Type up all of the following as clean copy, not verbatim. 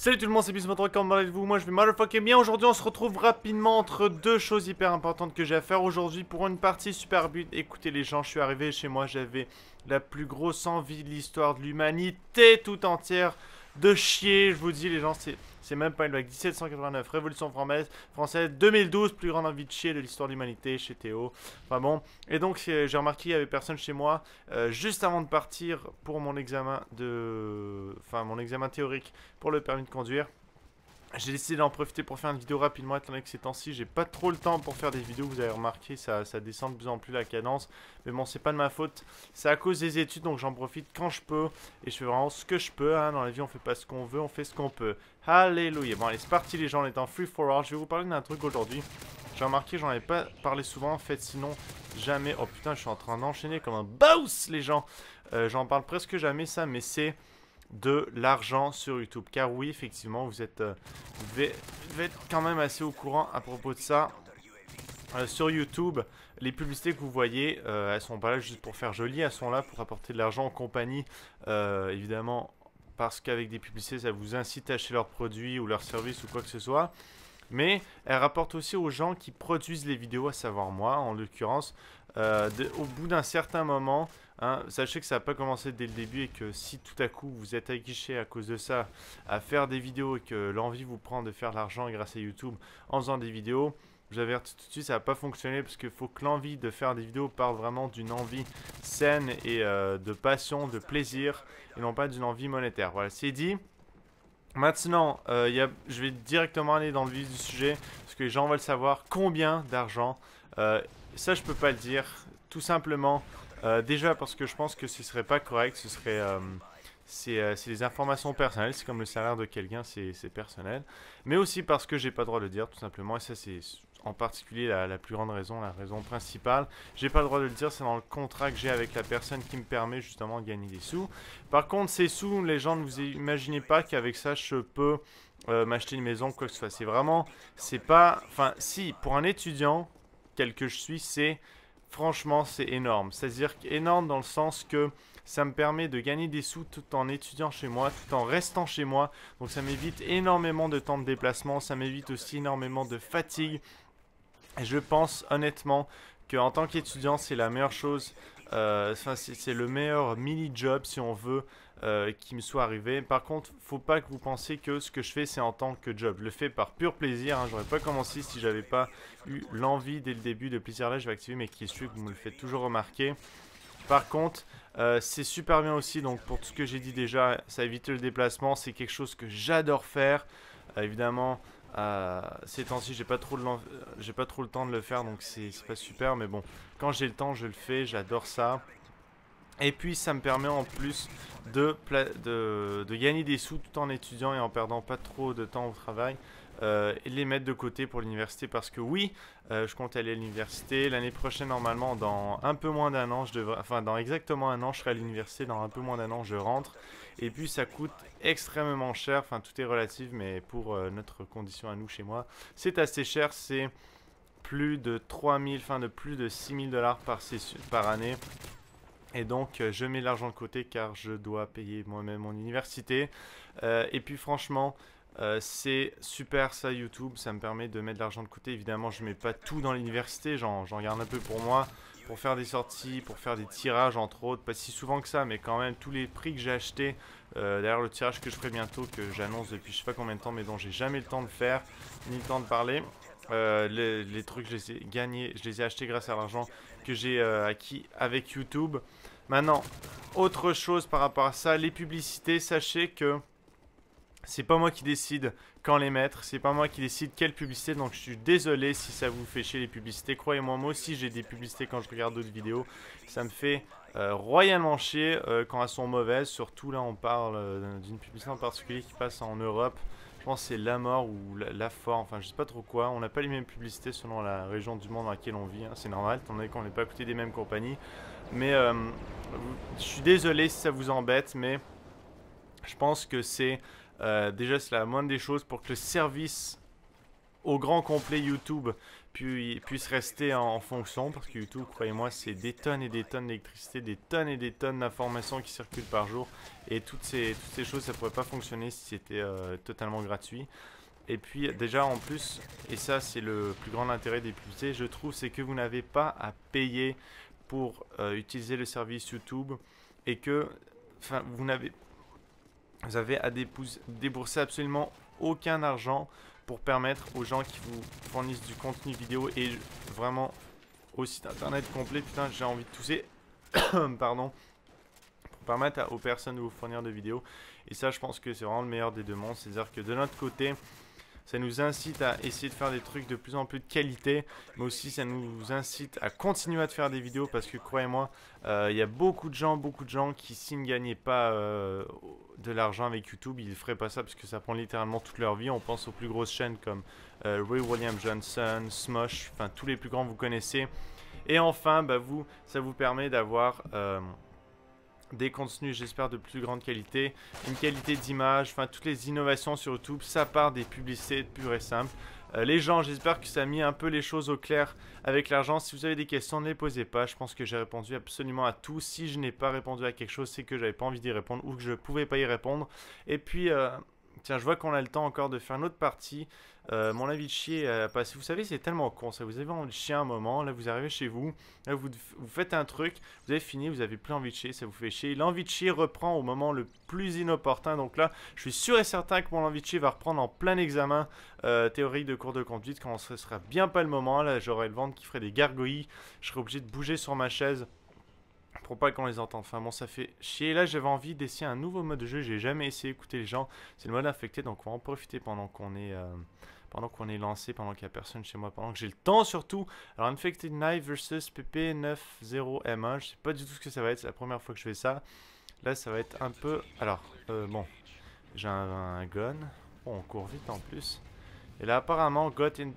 Salut tout le monde, c'est Bismuth, comment allez-vous? Moi je vais motherfucking bien. Aujourd'hui on se retrouve rapidement entre deux choses hyper importantes que j'ai à faire aujourd'hui pour une partie super but. Écoutez les gens, je suis arrivé chez moi, j'avais la plus grosse envie de l'histoire de l'humanité tout entière de chier. Je vous dis les gens, c'est même pas une blague. 1789, Révolution française, 2012, plus grande envie de chier de l'histoire de l'humanité chez Théo. Enfin bon, et donc j'ai remarqué qu'il y avait personne chez moi juste avant de partir pour mon examen mon examen théorique pour le permis de conduire. J'ai décidé d'en profiter pour faire une vidéo rapidement, étant donné que ces temps-ci, j'ai pas trop le temps pour faire des vidéos. Vous avez remarqué, ça descend de plus en plus la cadence. Mais bon, c'est pas de ma faute. C'est à cause des études, donc j'en profite quand je peux. Et je fais vraiment ce que je peux. Hein. Dans la vie, on fait pas ce qu'on veut, on fait ce qu'on peut. Alléluia. Bon, allez, c'est parti les gens, on est en free for all. Je vais vous parler d'un truc aujourd'hui. J'ai remarqué, j'en avais pas parlé souvent, en fait, sinon jamais. Oh putain, je suis en train d'enchaîner comme un boss, les gens. J'en parle presque jamais, ça, mais c'est de l'argent sur YouTube. Car oui, effectivement, vous devez être quand même assez au courant à propos de ça. Sur YouTube, les publicités que vous voyez, elles sont pas là juste pour faire joli, elles sont là pour apporter de l'argent aux compagnies, évidemment, parce qu'avec des publicités, ça vous incite à acheter leurs produits ou leurs services ou quoi que ce soit. Mais elles rapportent aussi aux gens qui produisent les vidéos, à savoir moi, en l'occurrence, au bout d'un certain moment. Hein, sachez que ça n'a pas commencé dès le début et que si tout à coup vous êtes aguiché à cause de ça à faire des vidéos et que l'envie vous prend de faire de l'argent grâce à YouTube en faisant des vidéos, je vous avertis tout de suite, ça va pas fonctionner parce qu'il faut que l'envie de faire des vidéos parte vraiment d'une envie saine et de passion, de plaisir et non pas d'une envie monétaire. Voilà, c'est dit. Maintenant, je vais directement aller dans le vif du sujet parce que les gens veulent savoir combien d'argent. Ça, je peux pas le dire, tout simplement. Déjà parce que je pense que ce serait pas correct, c'est des informations personnelles, c'est comme le salaire de quelqu'un, c'est personnel. Mais aussi parce que j'ai pas le droit de le dire, tout simplement, et ça c'est en particulier la plus grande raison, la raison principale. J'ai pas le droit de le dire, c'est dans le contrat que j'ai avec la personne qui me permet justement de gagner des sous. Par contre, ces sous, les gens ne vous imaginez pas qu'avec ça je peux m'acheter une maison, quoi que ce soit. C'est vraiment, c'est pas, enfin si, pour un étudiant tel que je suis, franchement, c'est énorme. C'est-à-dire énorme dans le sens que ça me permet de gagner des sous tout en étudiant chez moi, tout en restant chez moi. Donc ça m'évite énormément de temps de déplacement, ça m'évite aussi énormément de fatigue. Et je pense honnêtement qu'en tant qu'étudiant, c'est la meilleure chose. C'est le meilleur mini-job si on veut qui me soit arrivé. Par contre, faut pas que vous pensiez que ce que je fais c'est en tant que job. Je le fais par pur plaisir. Hein. J'aurais pas commencé si j'avais pas eu l'envie dès le début de plaisir. Là, je vais activer mes questions que vous me le faites toujours remarquer. Par contre, c'est super bien aussi. Donc pour tout ce que j'ai dit déjà, ça évite le déplacement. C'est quelque chose que j'adore faire. Évidemment. Ces temps-ci, j'ai pas trop le temps de le faire, donc c'est pas super, mais bon, quand j'ai le temps, je le fais, j'adore ça. Et puis, ça me permet en plus de gagner des sous tout en étudiant et en perdant pas trop de temps au travail. Et de les mettre de côté pour l'université parce que oui, je compte aller à l'université l'année prochaine normalement dans un peu moins d'un an, dans exactement un an je serai à l'université, dans un peu moins d'un an je rentre et puis ça coûte extrêmement cher, enfin tout est relatif mais pour notre condition à nous chez moi c'est assez cher, c'est plus de 3000, de plus de 6000 dollars par année. Et donc, je mets l'argent de côté car je dois payer moi-même mon université. Et puis, franchement, c'est super ça, YouTube. Ça me permet de mettre de l'argent de côté. Évidemment, je ne mets pas tout dans l'université. J'en garde un peu pour moi, pour faire des sorties, pour faire des tirages, entre autres. Pas si souvent que ça, mais quand même, tous les prix que j'ai achetés. D'ailleurs, le tirage que je ferai bientôt, que j'annonce depuis je sais pas combien de temps, mais dont j'ai jamais le temps de faire, ni le temps de parler. Les trucs, je les ai gagnés, je les ai achetés grâce à l'argent que j'ai acquis avec YouTube. Maintenant, autre chose par rapport à ça, les publicités, sachez que c'est pas moi qui décide quand les mettre, c'est pas moi qui décide quelle publicité, donc je suis désolé si ça vous fait chier les publicités. Croyez-moi, moi aussi j'ai des publicités quand je regarde d'autres vidéos, ça me fait royalement chier quand elles sont mauvaises, surtout là on parle d'une publicité en particulier qui passe en Europe. Je pense que c'est la mort ou la fort, enfin je sais pas trop quoi. On n'a pas les mêmes publicités selon la région du monde dans laquelle on vit, hein. C'est normal, étant donné qu'on n'est pas à côté des mêmes compagnies. Mais je suis désolé si ça vous embête, mais je pense que c'est déjà c'est la moindre des choses pour que le service au grand complet YouTube puisse rester en fonction, parce que YouTube, croyez-moi, c'est des tonnes et des tonnes d'électricité, des tonnes et des tonnes d'informations qui circulent par jour, et toutes ces choses, ça pourrait pas fonctionner si c'était totalement gratuit. Et puis déjà en plus, et ça c'est le plus grand intérêt des publicités, je trouve, c'est que vous n'avez pas à payer pour utiliser le service YouTube, et que vous avez à débourser absolument aucun argent pour permettre aux gens qui vous fournissent du contenu vidéo et vraiment au site internet complet, putain j'ai envie de tousser, pardon, pour permettre aux personnes de vous fournir des vidéos. Et ça je pense que c'est vraiment le meilleur des deux mondes, c'est-à-dire que de notre côté, ça nous incite à essayer de faire des trucs de plus en plus de qualité, mais aussi ça nous incite à continuer à faire des vidéos, parce que croyez-moi, il y a beaucoup de gens qui, s'ils ne gagnaient pas de l'argent avec YouTube, ils ne feraient pas ça parce que ça prend littéralement toute leur vie. On pense aux plus grosses chaînes comme Ray William Johnson, Smosh, enfin tous les plus grands vous connaissez. Et enfin, ça vous permet d'avoir des contenus, j'espère, de plus grande qualité, une qualité d'image, enfin toutes les innovations sur YouTube, ça part des publicités pures et simples. Les gens, j'espère que ça a mis un peu les choses au clair avec l'argent. Si vous avez des questions, ne les posez pas. Je pense que j'ai répondu absolument à tout. Si je n'ai pas répondu à quelque chose, c'est que j'avais pas envie d'y répondre ou que je ne pouvais pas y répondre. Et puis, tiens, je vois qu'on a le temps encore de faire une autre partie. Mon avis de chier a passé. Vous savez, c'est tellement con ça. Vous avez envie de chier un moment. Là, vous arrivez chez vous. Là, vous faites un truc. Vous avez fini. Vous avez plus envie de chier. Ça vous fait chier. L'envie de chier reprend au moment le plus inopportun. Donc là, je suis sûr et certain que mon envie de chier va reprendre en plein examen théorique de cours de conduite. Quand ce sera bien pas le moment. Là, j'aurai le ventre qui ferait des gargouilles. Je serai obligé de bouger sur ma chaise pour pas qu'on les entende. Enfin bon, ça fait chier. Là, j'avais envie d'essayer un nouveau mode de jeu. J'ai jamais essayé d'écouter les gens. C'est le mode infecté. Donc on va en profiter pendant qu'on est lancé, pendant qu'il n'y a personne chez moi, pendant que j'ai le temps surtout. Alors Infected Knife versus PP90M1, je sais pas du tout ce que ça va être, c'est la première fois que je fais ça. Là ça va être un peu... Alors, bon, j'ai un gun. Bon, on court vite en plus. Et là apparemment,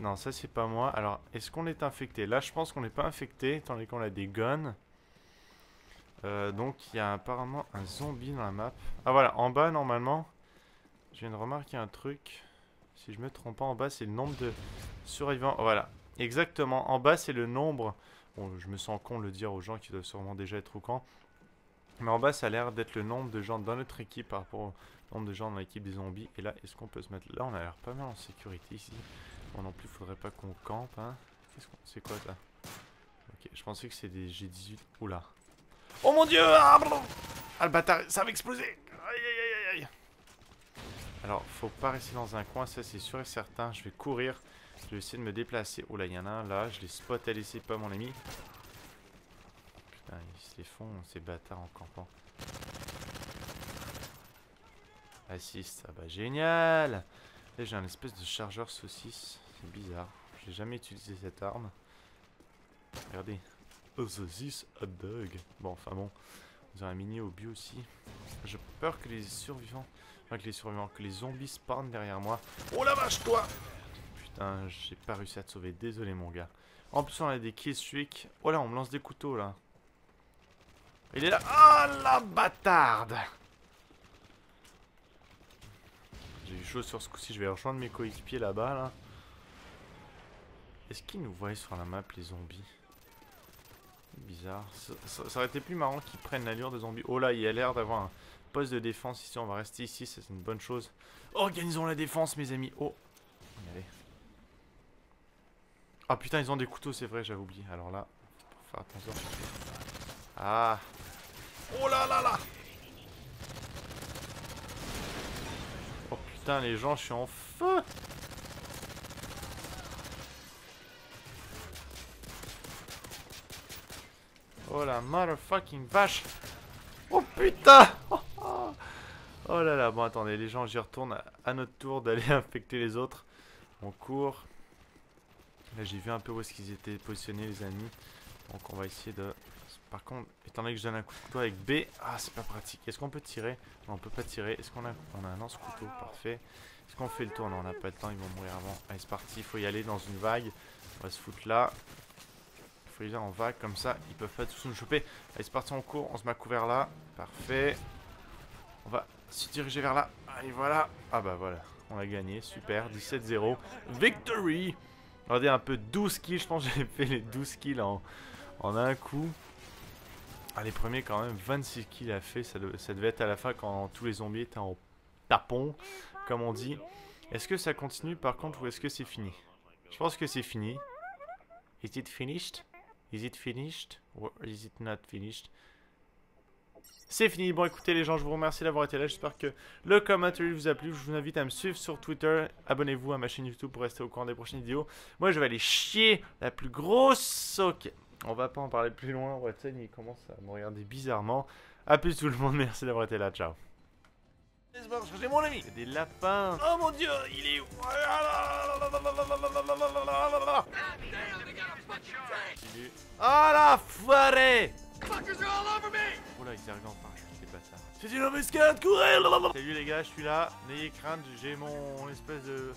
non ça c'est pas moi. Alors, est-ce qu'on est infecté? Là je pense qu'on n'est pas infecté, étant donné qu'on a des guns. Donc il y a apparemment un zombie dans la map. Ah voilà, en bas normalement, je viens de remarquer un truc. Si je me trompe pas, en bas c'est le nombre de survivants. Voilà, exactement. En bas c'est le nombre. Bon, je me sens con de le dire aux gens qui doivent sûrement déjà être au camp. Mais en bas ça a l'air d'être le nombre de gens dans notre équipe par rapport au nombre de gens dans l'équipe des zombies. Et là, est-ce qu'on peut se mettre... Là, on a l'air pas mal en sécurité ici. Bon, non plus, faudrait pas qu'on campe, hein. C'est quoi ça? Ok, je pensais que c'était des G18. Oula. Oh mon dieu! Ah, le bâtard, ça va exploser! Aïe, aïe, aïe, aïe. Alors, faut pas rester dans un coin, ça c'est sûr et certain. Je vais courir. Je vais essayer de me déplacer. Oh là, il y en a un là. Je les spot à laisser pas, mon ami. Putain, ils se les font, ces bâtards en campant. Assist, ah bah génial! Là, j'ai un espèce de chargeur saucisse. C'est bizarre. J'ai jamais utilisé cette arme. Regardez. Oh, saucisse, hot dog. Bon, enfin bon. Vous avez un mini hobby aussi. J'ai peur que les survivants... Enfin, que les zombies spawnent derrière moi. Oh la vache, toi! Putain, j'ai pas réussi à te sauver. Désolé, mon gars. En plus, on a des killstreaks. Oh là, on me lance des couteaux, là. Il est là. Oh, la bâtarde! J'ai eu chaud sur ce coup-ci. Je vais rejoindre mes coéquipiers là-bas, là. Est-ce qu'ils nous voient sur la map, les zombies? Bizarre. Ça aurait été plus marrant qu'ils prennent l'allure de zombies. Oh là, il y a l'air d'avoir un poste de défense ici. On va rester ici, c'est une bonne chose. Organisons la défense, mes amis. Oh. Allez. Ah putain, ils ont des couteaux, c'est vrai, j'avais oublié. Alors là, faut faire attention. Ah. Oh là là là. Oh putain, les gens, je suis en feu. Oh la motherfucking vache. Oh putain. Oh là là, bon attendez, les gens, j'y retourne à notre tour d'aller infecter les autres. On court. Là j'ai vu un peu où est-ce qu'ils étaient positionnés les amis. Donc on va essayer de... Par contre, étant donné que je donne un coup de couteau avec B, ah c'est pas pratique. Est-ce qu'on peut tirer? Non, on peut pas tirer. Est-ce qu'on a un lance-couteau? Parfait. Est-ce qu'on fait le tour? Non, on n'a pas le temps, ils vont mourir avant. Allez c'est parti, il faut y aller dans une vague. On va se foutre là. Il faut y aller en vague comme ça, ils peuvent pas tous nous choper. Allez c'est parti, on court, on se met à couvert là. Parfait. On va se diriger vers là. Allez voilà. Ah bah voilà, on a gagné, super, 17-0. Victory! Regardez un peu 12 kills, je pense que j'ai fait les 12 kills en un coup. Ah, les premiers quand même, 26 kills à fait, ça devait être à la fin quand tous les zombies étaient en tapon, comme on dit. Est-ce que ça continue par contre ou est-ce que c'est fini? Je pense que c'est fini. Is it finished? Is it finished? Or is it not finished? C'est fini. Bon, écoutez les gens, je vous remercie d'avoir été là. J'espère que le commentary vous a plu. Je vous invite à me suivre sur Twitter. Abonnez-vous à ma chaîne YouTube pour rester au courant des prochaines vidéos. Moi, je vais aller chier la plus grosse... Ok, on va pas en parler plus loin. Watson, il commence à me regarder bizarrement. A plus tout le monde. Merci d'avoir été là. Ciao. J'ai mon ami. Des lapins. Oh mon dieu, il est où? Ah la foirée! Oh là, il s'est arrivé en parachute, c'est pas ça. C'est une embuscade, courez! Salut les gars, je suis là. N'ayez crainte, j'ai mon espèce de